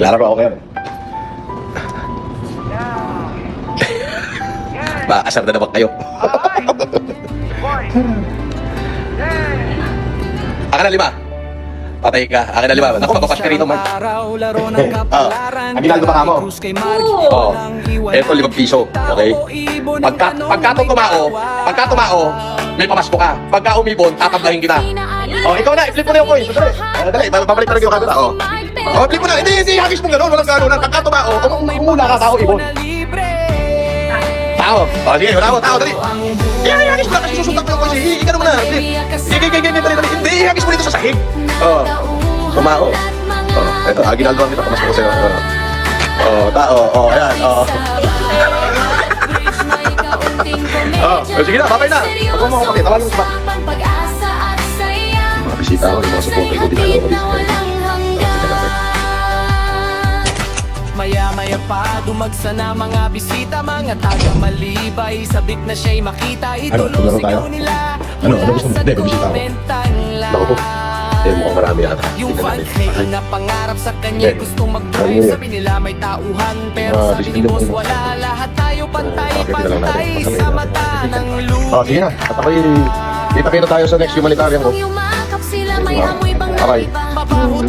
Maglalaro ako ngayon. Maasar na naman kayo. Akin na 5. Patay ka. Akin na 5. Naku, mapapash ka rito, Mark. Ang ginaldo pa ka mo. Oo. Ito, 5 piso. Okay? Pagka tumao, may pamasko ka. Pagka umibon, tatablahin kita. Oh, ikaw na, i-flip mo na yung coins. Dali, babalik na rin yung camera. Oh, flip mo na. Hindi, hagis mo gano'n. Walang gano'n. Pagka tumao, umula ka, tao, ibon. Tao. Oh, sige, tao, dali. Hagis mo na kasi susuntak mo yung coins. Ika naman na. Dali. Hindi, hagis mo dito sa sahig. Oh, tumao. Oh, eto, ginagawa kita. Pamasko ko sa'yo. Oh, tao. Oh, ayan. Oh. Oh, sige na, babay na. Huwag mo kapatid, tawagin mo sa mga bisita ako, yung mga supporter ko, dinalaw ko dito. Maya-maya pa, dumagsa na mga bisita, mga taga-malibay, sabik na siya'y makita, itulong sigaw nila. Ano gusto mo? Hindi, bibisita ako. Naku po. Eh, mukhang marami yata. Yung fan ay na pangarap sa kanya, gustong mag-drive, sabi nila may tauhan, pero sabi ni boss wala, lahat tayo pantay-pantay sa mata ng lupa. Oh, sige na. At ako'y kita tayo sa next humanitarian ko. Okay.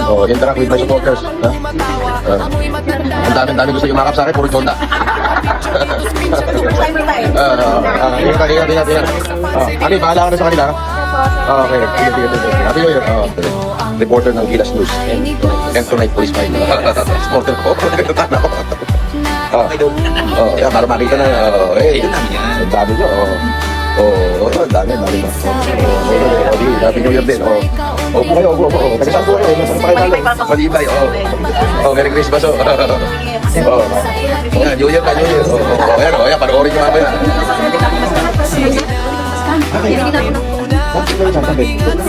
Oh, interact with my supporters. Ang dami gusto yumakap sa akin, puro chonda. Ingat. Ani, bahala ka na sa kanila. Okay. Sige. Happy New Year. Reporter ng Gilas News and Tonight Police File. Supporter ko. Para makita na. Ang dami nyo. Ang dami ba? Happy New Year din. Opo kayo. Tagasaan po kayo. Nasaan pa kayo lalo? Malibay. Merry Christmas. New Year ka, New Year. Ayan, panoorin nyo mamaya.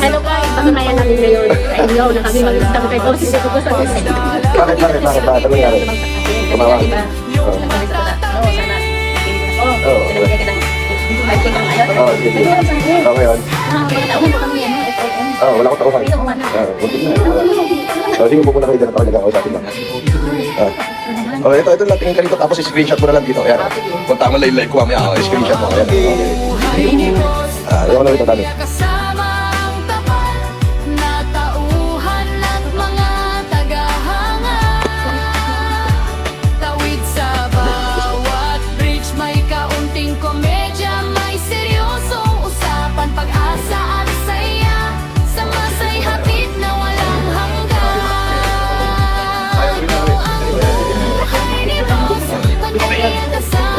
Hello guys, patunayan natin ngayon. Ayaw na kami mag-isang kay Boss. Bakit? Ano nangyari? Tumawa. Okay, yun. Wala ko tauhan. Sige, pupunta kayo dyan. Nagkakausapin lang. Ito lang. Tingin ka rito. Tapos screenshot mo na lang dito. Ayan. Punta mo live ko mamaya. Screenshot mo. Ayan. Ayaw ko na rito. Dali.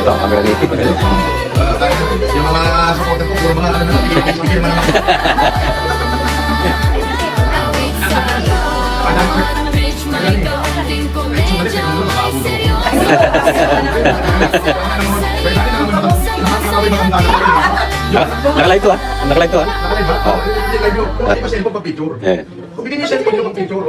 Ito, ang camera native. Yung mga supporter ko, puro mga Nakalive to. Nakalive pa cellphone pa picture. Kung bigyan niya cellphone yung picture,